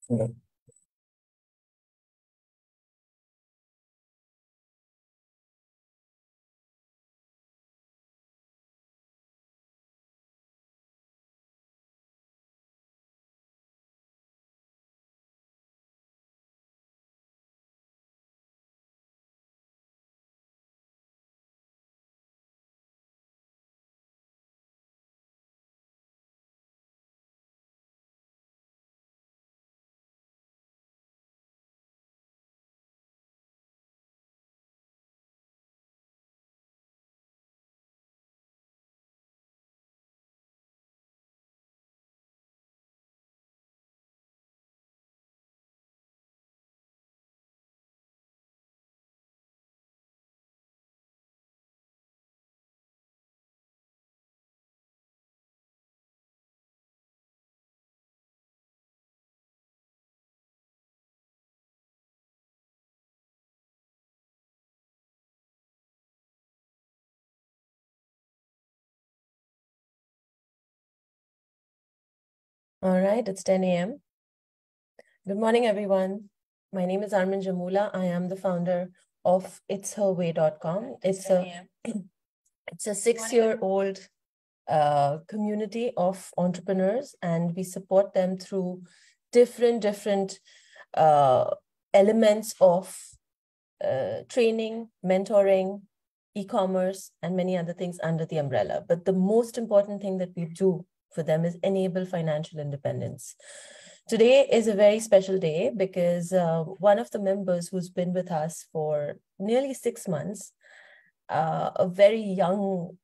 Yeah. All right, it's 10 a.m. Good morning, everyone. My name is Armin Jamula. I am the founder of itsherway.com. It's a 6-year-old community of entrepreneurs, and we support them through different uh, elements of training, mentoring, e-commerce, and many other things under the umbrella. But the most important thing that we do for them is enable financial independence. Today is a very special day because one of the members who's been with us for nearly 6 months, a very young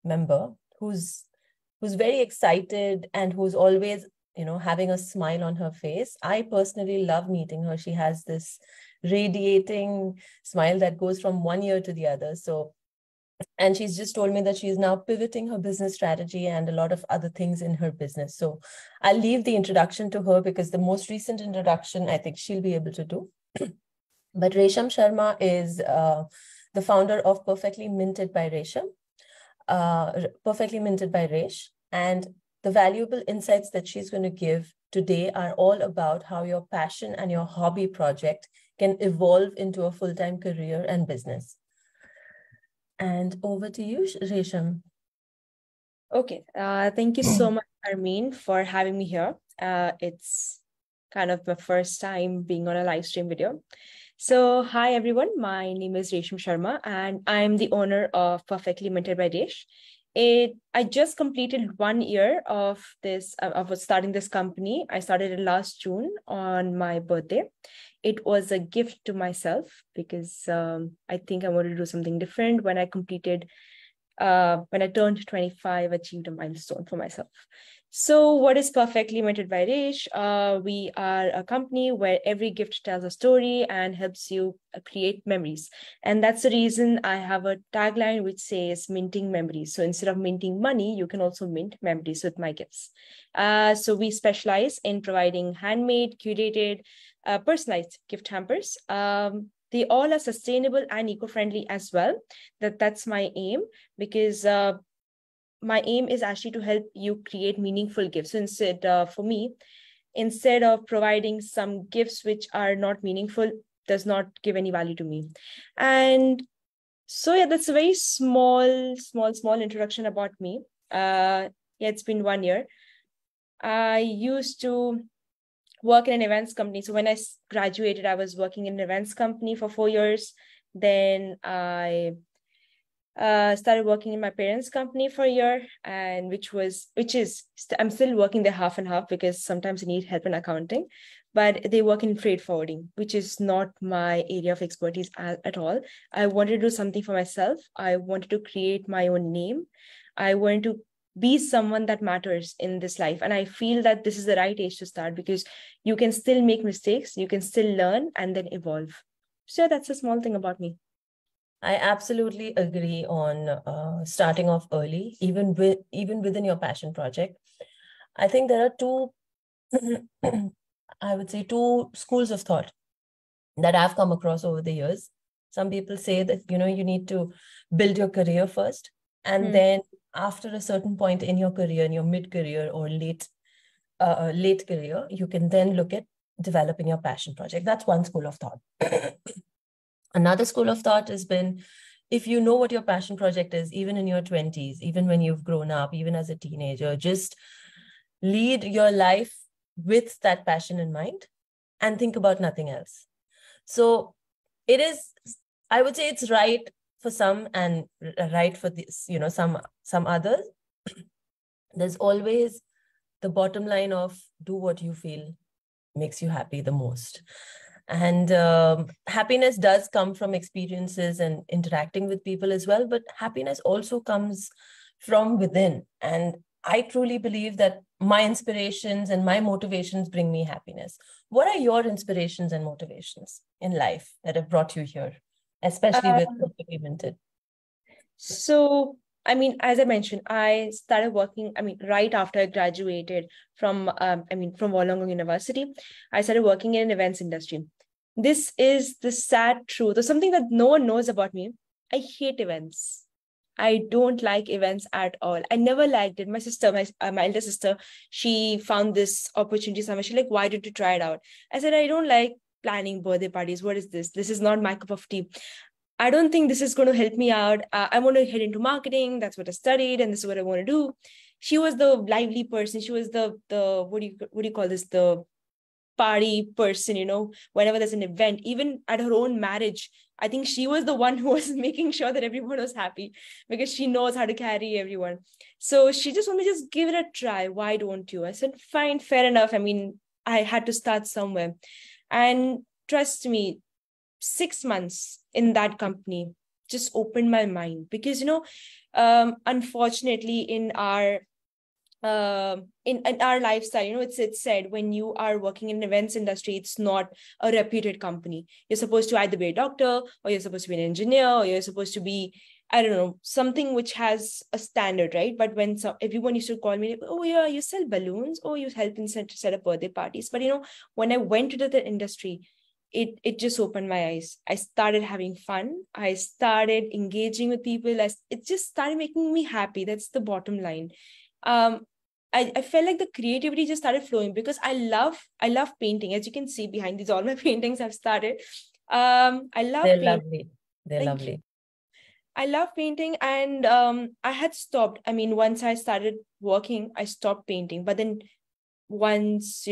member who's very excited and who's always having a smile on her face. I personally love meeting her. She has this radiating smile that goes from one ear to the other. And she's just told me that she's now pivoting her business strategy and a lot of other things in her business. So I'll leave the introduction to her because the most recent introduction I think she'll be able to do. But Resham Sharma is the founder of Perfectly Minted by Resham. Perfectly Minted by Resh. And the valuable insights that she's going to give today are all about how your passion and your hobby project can evolve into a full-time career and business. And over to you, Resham. Okay. Thank you so much, Armin, for having me here. It's kind of my first time being on a live stream video. So, hi everyone. My name is Resham Sharma, and I'm the owner of Perfectly Minted by Desh. I just completed 1 year of this of starting this company. I started it last June on my birthday. It was a gift to myself because I think I wanted to do something different. When I turned 25, achieved a milestone for myself. So what is Perfectly Minted by Resh? We are a company where every gift tells a story and helps you create memories. And that's the reason I have a tagline which says minting memories. So instead of minting money, you can also mint memories with my gifts. So we specialize in providing handmade, curated, personalized gift hampers. They all are sustainable and eco-friendly as well. That's my aim, because my aim is actually to help you create meaningful gifts. So instead of providing some gifts which are not meaningful, does not give any value to me. And so yeah, that's a very small introduction about me. Yeah, it's been 1 year. I used to work in an events company. So when I graduated, I was working in an events company for 4 years. Then I started working in my parents' company for a year, and I'm still working there half and half because sometimes I need help in accounting, but they work in freight forwarding, which is not my area of expertise at all. I wanted to do something for myself. I wanted to create my own name. I wanted to be someone that matters in this life. And I feel that this is the right age to start because you can still make mistakes, you can still learn and then evolve. So that's a small thing about me. I absolutely agree on starting off early, even within your passion project. I think there are two, I would say, two schools of thought that I've come across over the years. Some people say that you need to build your career first, and then after a certain point in your career, in your mid-career or late late career, you can then look at developing your passion project. That's one school of thought. Another school of thought has been, if you know what your passion project is, even in your 20s, even when you've grown up, even as a teenager, just lead your life with that passion in mind and think about nothing else. So it is, I would say it's right for some and right for this, some others. There's always the bottom line of do what you feel makes you happy the most. And happiness does come from experiences and interacting with people as well, but happiness also comes from within. And I truly believe that my inspirations and my motivations bring me happiness. What are your inspirations and motivations in life that have brought you here, especially with what you invented? So, I mean, as I mentioned, I started working, right after I graduated from, from Wollongong University, I started working in an events industry. This is the sad truth, or something that no one knows about me. I hate events. I don't like events at all. I never liked it. My sister, my elder sister, she found this opportunity somewhere. She's like, why did you try it out? I said, I don't like planning birthday parties. What is this? This is not my cup of tea. I don't think this is going to help me out. I want to head into marketing. That's what I studied, and this is what I want to do. She was the lively person. She was the what do you call this? The party person, whenever there's an event, even at her own marriage, I think she was the one who was making sure that everyone was happy because she knows how to carry everyone. So she just wanted to just give it a try. Why don't you? I said, fine, fair enough. I mean, I had to start somewhere. And trust me, 6 months in that company just opened my mind because, unfortunately in our lifestyle, it's said when you are working in events industry, it's not a reputed company. You're supposed to either be a doctor, or you're supposed to be an engineer, or you're supposed to be, I don't know, something which has a standard, right? But when everyone used to call me, oh yeah, you sell balloons, oh, you help in set up birthday parties. But when I went into the industry, it just opened my eyes. I started having fun. I started engaging with people. It just started making me happy. That's the bottom line. I felt like the creativity just started flowing because I love painting. As you can see behind these, all my paintings I've started. I love They're painting. lovely. They're Thank lovely. you. I love painting, and I had stopped. I mean, once I started working, I stopped painting. But then once,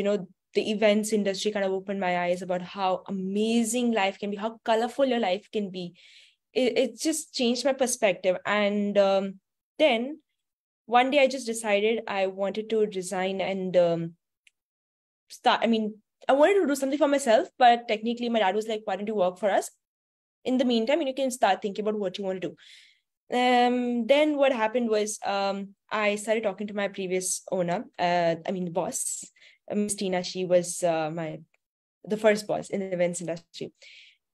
the events industry kind of opened my eyes about how amazing life can be, how colorful your life can be. It just changed my perspective. And then one day I just decided I wanted to resign and start. I mean, I wanted to do something for myself, but technically my dad was like, why don't you work for us? In the meantime, you can start thinking about what you want to do. Then what happened was I started talking to my previous owner, boss, Miss Tina. She was the first boss in the events industry.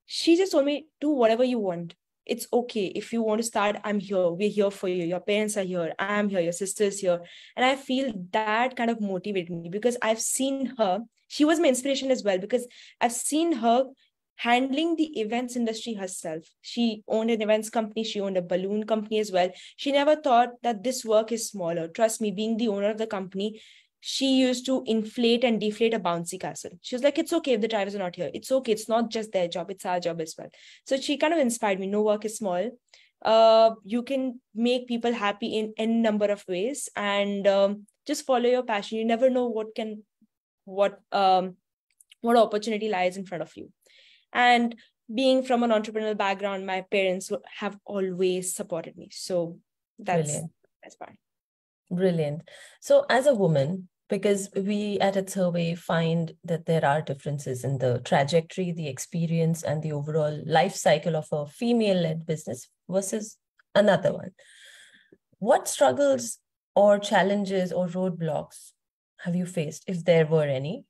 She just told me, do whatever you want. It's okay. If you want to start, I'm here. We're here for you. Your parents are here. I'm here. Your sister's here. And I feel that kind of motivated me because I've seen her. She was my inspiration as well because I've seen her handling the events industry herself. She owned an events company. She owned a balloon company as well. She never thought that this work is smaller. Trust me, being the owner of the company, she used to inflate and deflate a bouncy castle. She was like, it's okay if the drivers are not here. It's okay. It's not just their job. It's our job as well. So she kind of inspired me. No work is small. You can make people happy in any number of ways, and just follow your passion. You never know what opportunity lies in front of you. And being from an entrepreneurial background, my parents have always supported me. So that's part. Brilliant. So as a woman, because we at It's Her Way find that there are differences in the trajectory, the experience, and the overall life cycle of a female-led business versus another one. What struggles or challenges or roadblocks have you faced, if there were any?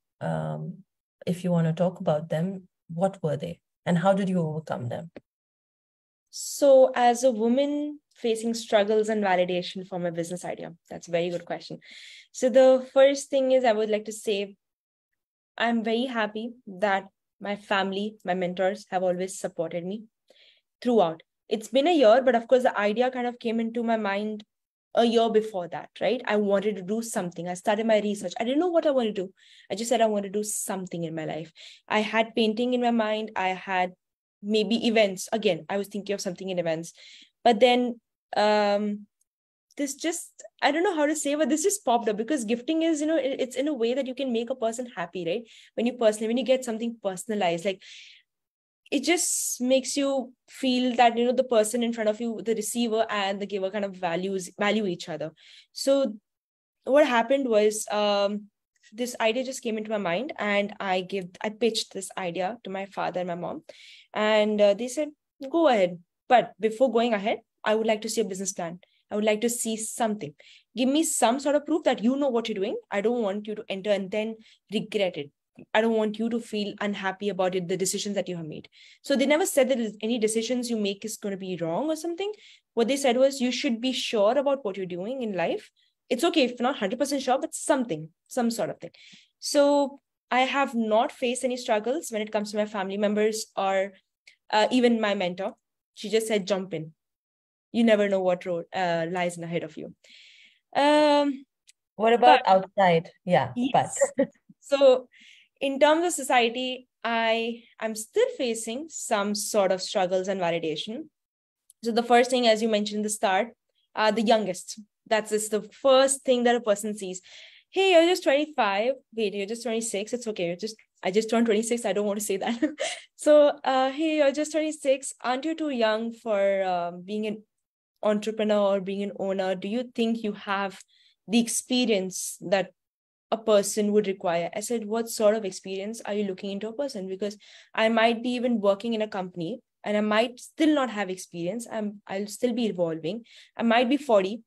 If you want to talk about them, what were they and how did you overcome them? So as a woman facing struggles and validation for my business idea, that's a very good question. So the first thing is I would like to say, I'm very happy that my family, my mentors have always supported me throughout. It's been a year, but of course the idea kind of came into my mind a year before that, right? I wanted to do something. I started my research. I didn't know what I want to do. I just said I want to do something in my life. I had painting in my mind. I had maybe events. Again, I was thinking of something in events. But then this just, I don't know how to say, but this just popped up because gifting is, it's in a way that you can make a person happy, right? When you get something personalized, like it just makes you feel that, the person in front of you, the receiver and the giver kind of value each other. So what happened was, this idea just came into my mind, and I pitched this idea to my father and my mom, and they said, go ahead. But before going ahead, I would like to see a business plan. I would like to see something. Give me some sort of proof that you know what you're doing. I don't want you to enter and then regret it. I don't want you to feel unhappy about it, the decisions that you have made. So they never said that any decisions you make is going to be wrong or something. What they said was, you should be sure about what you're doing in life. It's okay if not 100% sure, but something, some sort of thing. So I have not faced any struggles when it comes to my family members or even my mentor. She just said, jump in. You never know what road lies ahead of you. What about outside? Yeah, yes. So in terms of society, I'm still facing some sort of struggles and validation. So the first thing, as you mentioned in the start, the youngest. That's just the first thing that a person sees. Hey, you're just 25. Wait, you're just 26. It's okay. I just turned 26. I don't want to say that. So, hey, you're just 26. Aren't you too young for being an entrepreneur or being an owner? Do you think you have the experience that a person would require? I said, what sort of experience are you looking into a person? Because I might be even working in a company and I might still not have experience. I'll still be evolving. I might be 40.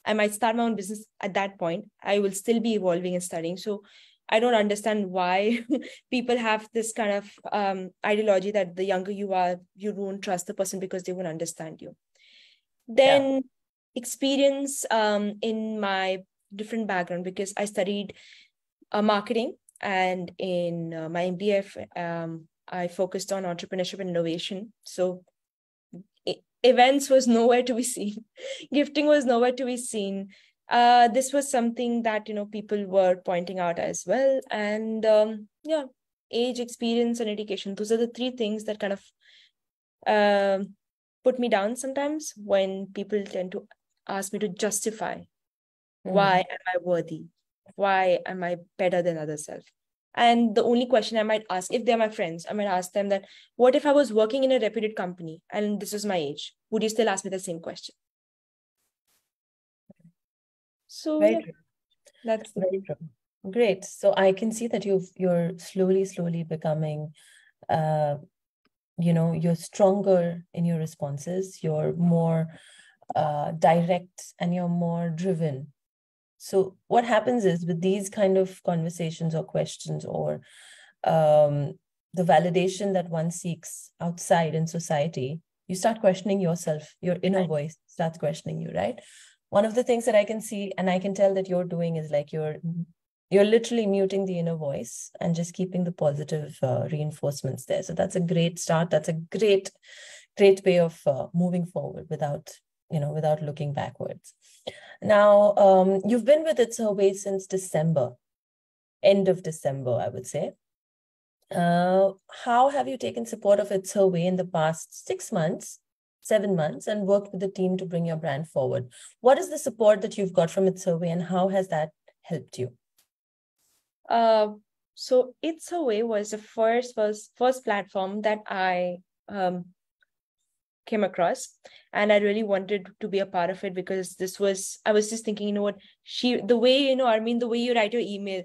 I might start my own business at that point. I will still be evolving and studying. So I don't understand why people have this kind of ideology that the younger you are, you don't trust the person because they won't understand you. Then experience in my different background, because I studied marketing, and in my MBA, I focused on entrepreneurship and innovation. So events was nowhere to be seen. Gifting was nowhere to be seen. This was something that, people were pointing out as well. And age, experience, and education. Those are the three things that kind of put me down sometimes when people tend to ask me to justify why am I worthy? Why am I better than other self? And the only question I might ask, if they're my friends, I might ask them that, what if I was working in a reputed company and this is my age? Would you still ask me the same question? So that's very true. Great. So I can see that you're slowly becoming, you're stronger in your responses. You're more direct and you're more driven. So what happens is, with these kind of conversations or questions, or the validation that one seeks outside in society, you start questioning yourself. Your inner voice starts questioning you, right? One of the things that I can see and I can tell that you're doing is like you're literally muting the inner voice and just keeping the positive reinforcements there. So that's a great start. That's a great way of moving forward without looking backwards. Now, you've been with It's Her Way since December, end of December, I would say. How have you taken support of It's Her Way in the past 6 months, 7 months, and worked with the team to bring your brand forward? What is the support that you've got from It's Her Way, and how has that helped you? So It's Her Way was the first platform that I came across, and I really wanted to be a part of it, because I was just thinking, the way you write your email,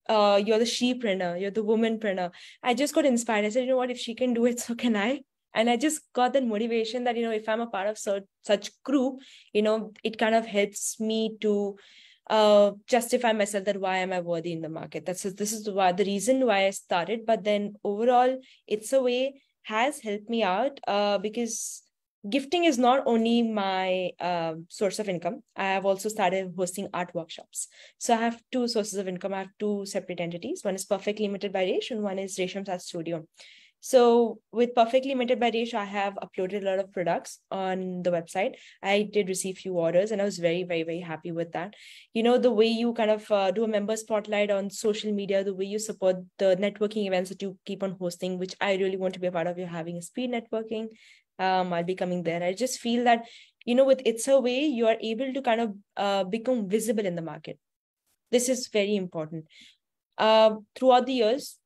you're the she-preneur, you're the woman-preneur. I just got inspired. I said, if she can do it, so can I. And I just got that motivation that, if I'm a part of such crew, it kind of helps me to justify myself that why am I worthy in the market. This is the reason why I started. But then overall, It's a Way has helped me out because gifting is not only my source of income. I have also started hosting art workshops. So I have two sources of income. I have two separate entities. One is Perfectly Limited by Resh, and one is Resham Studio. So with Perfectly Minted by Resh, I have uploaded a lot of products on the website. I did receive few orders and I was very, very, very happy with that. The way you kind of do a member spotlight on social media, the way you support the networking events that you keep on hosting, which I really want to be a part of. You're having a speed networking. I'll be coming there. I just feel that, with It's Her Way, you are able to kind of become visible in the market. This is very important. Throughout the years,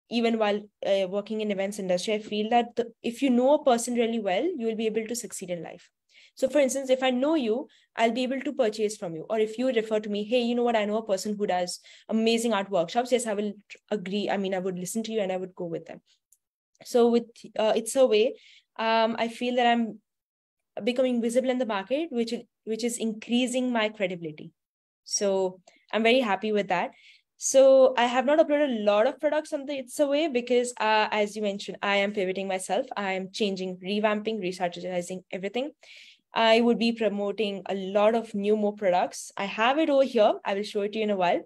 even while working in events industry, I feel that if you know a person really well, you will be able to succeed in life. So for instance, if I know you, I'll be able to purchase from you. Or if you refer to me, hey, you know what, I know a person who does amazing art workshops. Yes, I will agree. I mean, I would listen to you and I would go with them. So with It's Her Way, I feel that I'm becoming visible in the market, which is increasing my credibility. So I'm very happy with that. So I have not uploaded a lot of products on the It's Her Way because, as you mentioned, I am pivoting myself. I am changing, revamping, re-strategizing everything. I would be promoting a lot of more products. I have it over here. I will show it to you in a while,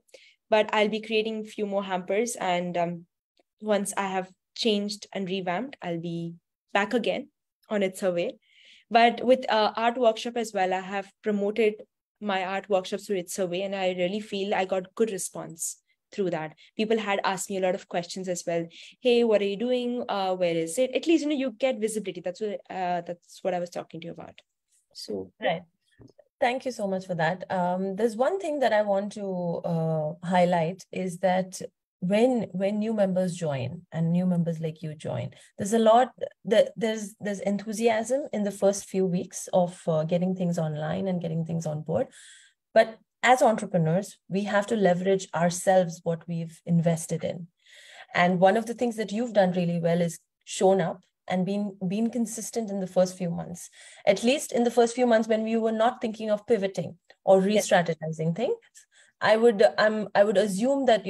but I'll be creating a few more hampers. And once I have changed and revamped, I'll be back again on It's Her Way. But with art workshop as well, I have promoted my art workshops through It's Her Way, and I really feel I got good response through that. People had asked me a lot of questions as well. Hey, what are you doing? Where is it? At least, you get visibility. That's what I was talking to you about. So, right. Thank you so much for that. There's one thing that I want to highlight is that when new members join and new members like you join, there's a lot that there's enthusiasm in the first few weeks of getting things online and getting things on board. But as entrepreneurs, we have to leverage ourselves what we've invested in. And one of the things that you've done really well is shown up and been consistent in the first few months, at least in the first few months when we were not thinking of pivoting or re-strategizing things. I would assume that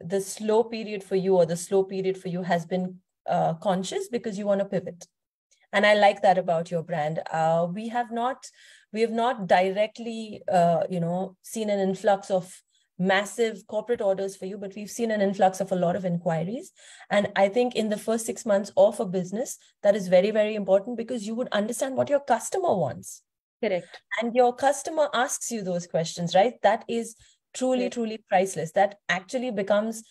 the slow period for you, or the slow period for you, has been conscious because you want to pivot. And I like that about your brand. We have not directly seen an influx of massive corporate orders for you, but we've seen an influx of a lot of inquiries. And I think in the first 6 months of a business, that is very, very important, because you would understand what your customer wants. correct. And your customer asks you those questions, right? That is truly, truly priceless. That actually becomes,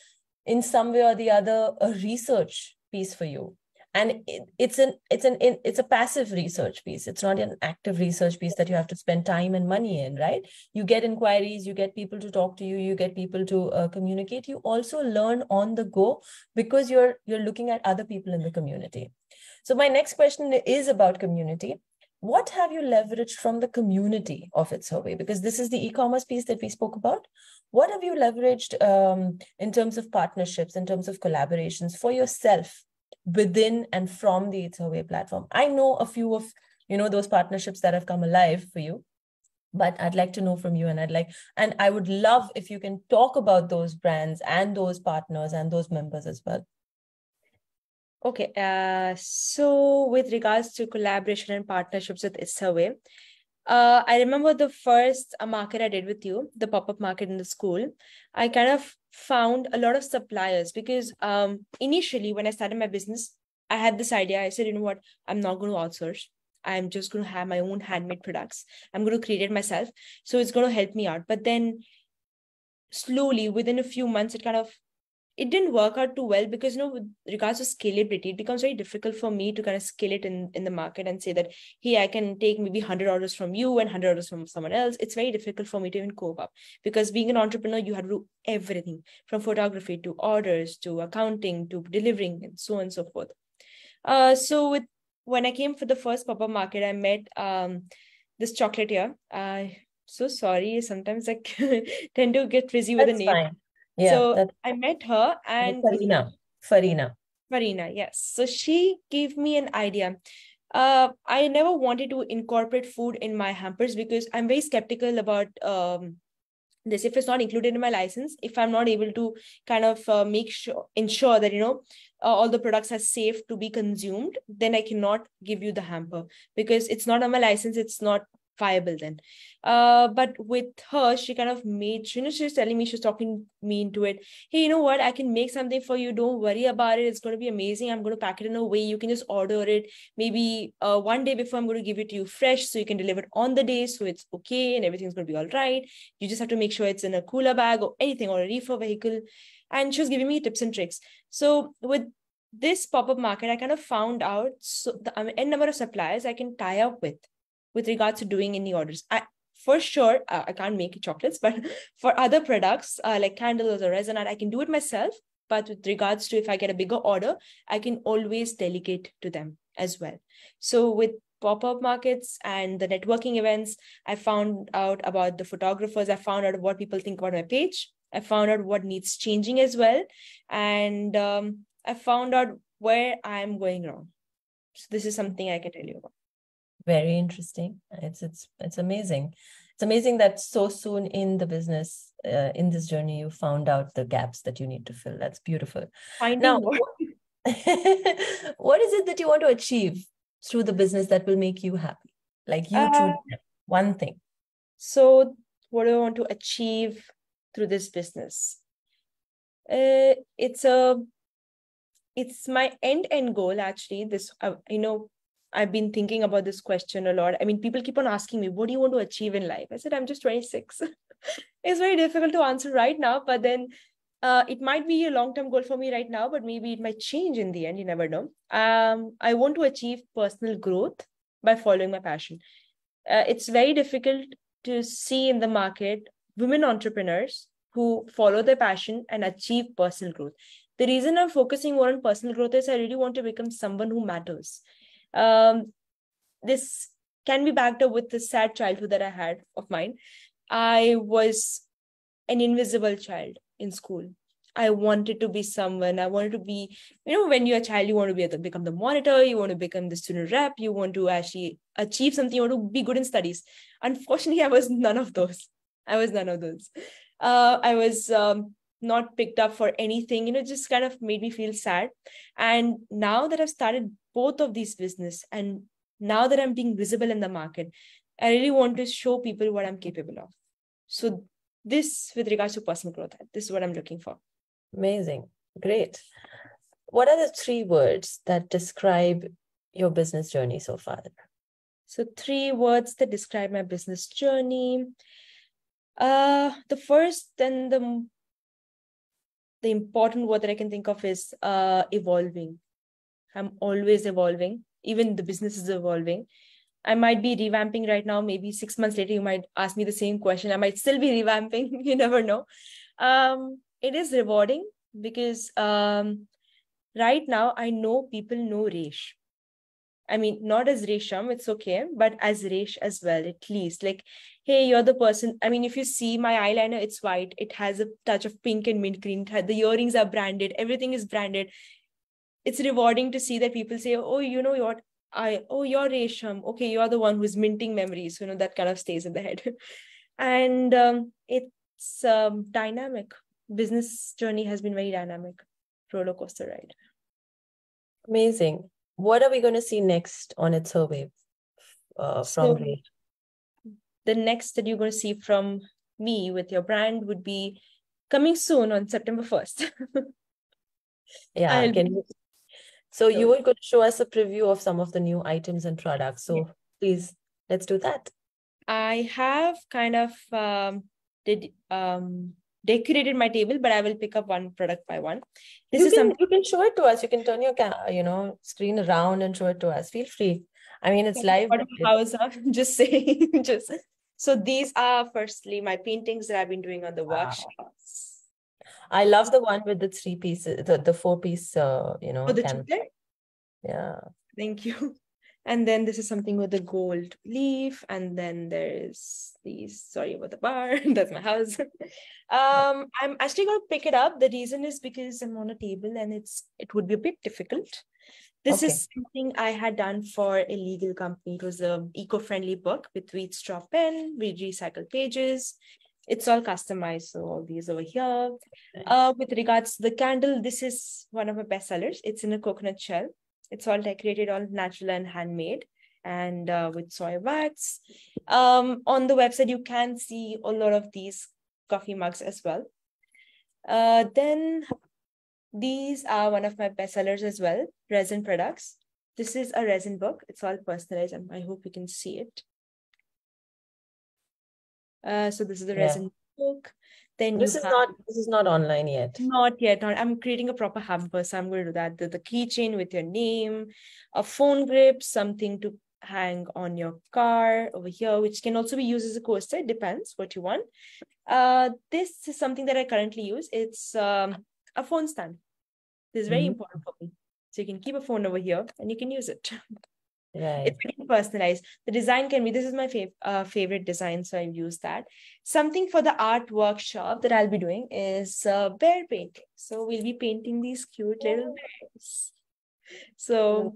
in some way or the other, a research piece for you. And it's a passive research piece. It's not an active research piece that you have to spend time and money in, right? You get inquiries, you get people to talk to you, you get people to communicate. You also learn on the go because you're looking at other people in the community. So my next question is about community. What have you leveraged from the community of It's Her Way? Because this is the e-commerce piece that we spoke about. What have you leveraged in terms of partnerships, in terms of collaborations for yourself within and from the It's Her Way platform? I know a few of those partnerships that have come alive for you, but I'd like to know from you, and I would love if you can talk about those brands and those partners and those members as well. Okay, so with regards to collaboration and partnerships with It's Her Way, I remember the first market I did with you, the pop-up market in the school. I kind of found a lot of suppliers because initially when I started my business, I had this idea. I said, you know what, I'm not going to outsource. I'm just going to have my own handmade products. I'm going to create it myself. So it's going to help me out. But then slowly, within a few months, it didn't work out too well because, with regards to scalability, it becomes very difficult for me to kind of scale it in the market and say that, hey, I can take maybe 100 orders from you and 100 orders from someone else. It's very difficult for me to even cope up because being an entrepreneur, you have to do everything from photography to orders to accounting to delivering and so on and so forth. So when I came for the first pop-up market, I met this chocolatier. So sorry, sometimes I tend to get busy with the name. Fine. Yeah, so I met her and Farina, yes. So she gave me an idea. I never wanted to incorporate food in my hampers because I'm very skeptical about this. If it's not included in my license, if I'm not able to kind of ensure that all the products are safe to be consumed, then I cannot give you the hamper because it's not on my license. It's not viable then. But with her, she kind of made, she's telling me, she's talking me into it. Hey, you know what? I can make something for you. Don't worry about it. It's going to be amazing. I'm going to pack it in a way you can just order it. Maybe one day before, I'm going to give it to you fresh so you can deliver it on the day. So it's okay and everything's going to be all right. You just have to make sure it's in a cooler bag or anything, or a reefer vehicle. And she was giving me tips and tricks. So with this pop-up market, I kind of found out the n number of suppliers I can tie up with regards to doing any orders. For sure, I can't make chocolates, but for other products like candles or resin art, I can do it myself. But with regards to if I get a bigger order, I can always delegate to them as well. So with pop-up markets and the networking events, I found out about the photographers. I found out what people think about my page. I found out what needs changing as well. And I found out where I'm going wrong. So this is something I can tell you about. Very interesting. It's amazing. It's amazing that so soon in the business, in this journey, you found out the gaps that you need to fill. That's beautiful. Finding Now, what is it that you want to achieve through the business that will make you happy? Like you choose one thing. So what do I want to achieve through this business? It's my end goal, actually. This, I've been thinking about this question a lot. I mean, people keep on asking me, what do you want to achieve in life? I said, I'm just 26. It's very difficult to answer right now, but then it might be a long-term goal for me right now, but maybe it might change in the end. You never know. I want to achieve personal growth by following my passion. It's very difficult to see in the market women entrepreneurs who follow their passion and achieve personal growth. The reason I'm focusing more on personal growth is I really want to become someone who matters. This can be backed up with the sad childhood that I had of mine. I was an invisible child in school. I wanted to be someone. I wanted to be, when you're a child, you want to become the monitor, you want to become the student rep, you want to actually achieve something, you want to be good in studies. Unfortunately, I was none of those. I was not picked up for anything, just kind of made me feel sad. And now that I've started both of these business, and now that I'm being visible in the market, I really want to show people what I'm capable of. So this, with regards to personal growth, this is what I'm looking for. Amazing. Great. What are the 3 words that describe your business journey so far? So 3 words that describe my business journey. The first and the important word that I can think of is evolving. I'm always evolving. Even the business is evolving. I might be revamping right now. Maybe 6 months later, you might ask me the same question. I might still be revamping. You never know. It is rewarding because right now I know people know Resh. I mean, not as Resham, it's okay, but as Resh as well, at least. Like, hey, you're the person. I mean, if you see my eyeliner, it's white. It has a touch of pink and mint green. The earrings are branded. Everything is branded. It's rewarding to see that people say, oh, you know what? You're Resham. Okay, you're the one who's minting memories. That kind of stays in the head. And it's dynamic. Business journey has been very dynamic. Roller coaster ride. Amazing. What are we going to see next on It's Her Way from Ray? The next that you're going to see from me with your brand would be coming soon on September 1st. Yeah. So you were going to show us a preview of some of the new items and products. So please, let's do that. I have kind of decorated my table, but I will pick up one product by one. You can show it to us. You can turn your screen around and show it to us. Feel free. I mean, it's live. Just saying. So these are firstly my paintings that I've been doing on the workshops. I love the one with the 3 pieces, the 4-piece, canvas. Yeah. Thank you. And then this is something with the gold leaf. And then there's these, sorry about the bar. That's my house. I'm actually going to pick it up. The reason is because I'm on a table and it would be a bit difficult. This is something I had done for a legal company. It was an eco-friendly book with wheat straw pen, with recycled pages. It's all customized. So all these over here. With regards to the candle, this is one of my best sellers. It's in a coconut shell. It's all decorated, all natural and handmade. and with soy wax. On the website, you can see a lot of these coffee mugs as well. Then these are one of my bestsellers as well, resin products. This is a resin book. It's all personalized, and I hope you can see it. So this is the resin book. Then this is not online yet. Not yet. I'm creating a proper hamper, so I'm going to do that. The keychain with your name, a phone grip, something to hang on your car over here, which can also be used as a coaster. It depends what you want. This is something that I currently use. It's a phone stand. This is very important for me. So you can keep a phone over here and you can use it. Right. It's pretty personalized. The design can be, this is my favorite design, so I've used that. Something for the art workshop that I'll be doing is bear painting. So we'll be painting these cute little bears. So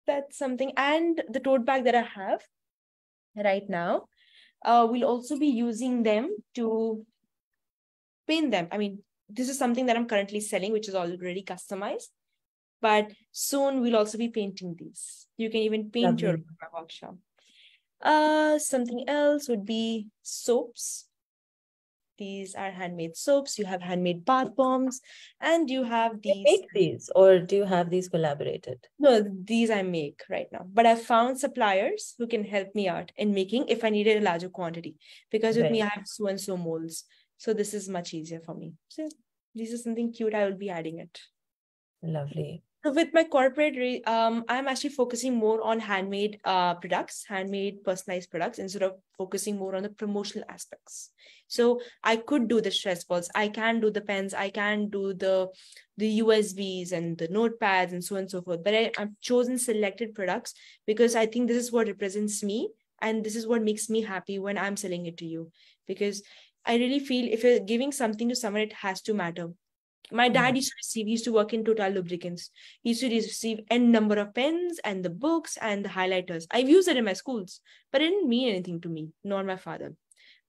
that's something. And the tote bag that I have right now, we'll also be using them to paint them. I mean, this is something that I'm currently selling, which is already customized. But soon we'll also be painting these. You can even paint your workshop. Something else would be soaps. These are handmade soaps. You have handmade bath bombs, and you have these. You make these, or do you have these collaborated? No, these I make right now. But I found suppliers who can help me out in making if I needed a larger quantity. Because with me, I have so and so molds. So this is much easier for me. So this is something cute. I will be adding it. Lovely. So with my corporate, I'm actually focusing more on handmade products, handmade personalized products, instead of focusing more on the promotional aspects. So I could do the stress balls, I can do the pens, I can do the USBs and the notepads and so on and so forth. But I've chosen selected products because I think this is what represents me. And this is what makes me happy when I'm selling it to you. Because I really feel if you're giving something to someone, it has to matter. My dad he used to work in Total Lubricants. He used to receive n number of pens and the books and the highlighters. I've used it in my schools, but it didn't mean anything to me, nor my father.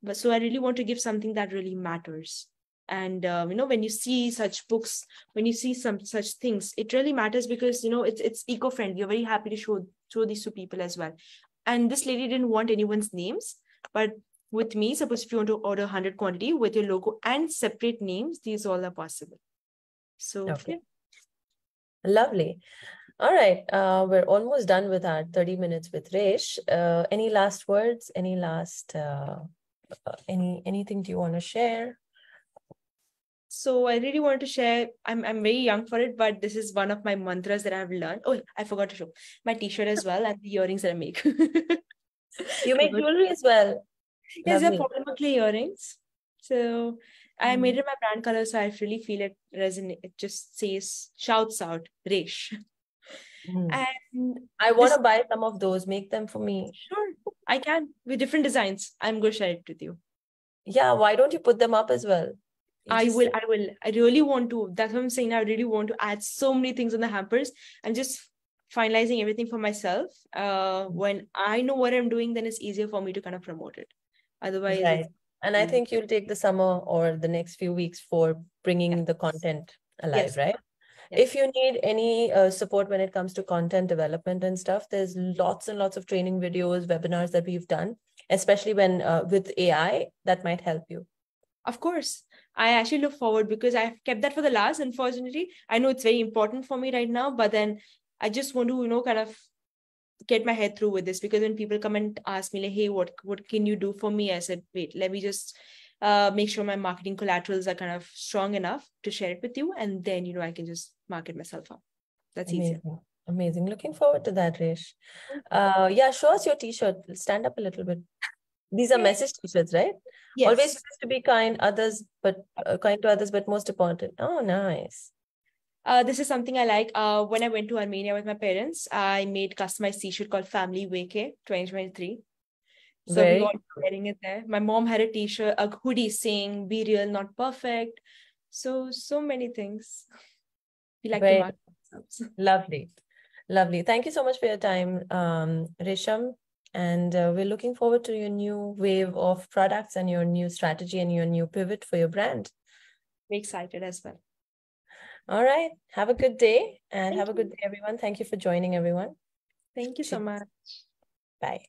But so I really want to give something that really matters. And, when you see such books, when you see some such things, it really matters because, it's eco-friendly. You're very happy to show these to people as well. And this lady didn't want anyone's names, but with me, suppose if you want to order 100 quantity with your logo and separate names, these all are possible. So, yeah. Lovely. All right. We're almost done with our 30 minutes with Resh. Any last words? Any last, anything do you want to share? So I really want to share, I'm very young for it, but this is one of my mantras that I've learned. Oh, I forgot to show my t-shirt as well and the earrings that I make. You make jewelry as well? Yes, they're polymer clay earrings. So I made it my brand color, so I really feel it resonate. It just shouts out, Resh. And I want to buy some of those. Make them for me. Sure, I can with different designs. I'm going to share it with you. Yeah, why don't you put them up as well? I will. I really want to. That's what I'm saying. I really want to add so many things on the hampers. I'm just finalizing everything for myself. When I know what I'm doing, then it's easier for me to kind of promote it. Otherwise, right. And I think you'll take the summer or the next few weeks for bringing the content alive, right? Yes. If you need any support when it comes to content development and stuff, there's lots and lots of training videos, webinars that we've done, especially when with AI, that might help you. Of course. I actually look forward because I've kept that for the last, unfortunately. I know it's very important for me right now, but then I just want to, kind of get my head through with this, because when people come and ask me like, hey, what can you do for me? I said, wait, let me just make sure my marketing collaterals are kind of strong enough to share it with you. And then, I can just market myself up. That's easier. Amazing. Looking forward to that, Resh. Yeah, show us your t-shirt. Stand up a little bit. These are message t-shirts, right? Yes. Always to be kind to others, but most important. Oh, nice. This is something I like. When I went to Armenia with my parents, I made customized t-shirt called Family Wake 2023. So we all wearing it there. My mom had a t-shirt, a hoodie saying, "Be real, not perfect." So many things. We like to market ourselves. Lovely. Thank you so much for your time, Resham. And we're looking forward to your new wave of products and your new strategy and your new pivot for your brand. We're excited as well. All right. Have a good day and have a good day, everyone. Thank you for joining, everyone. Thank you so much. Bye.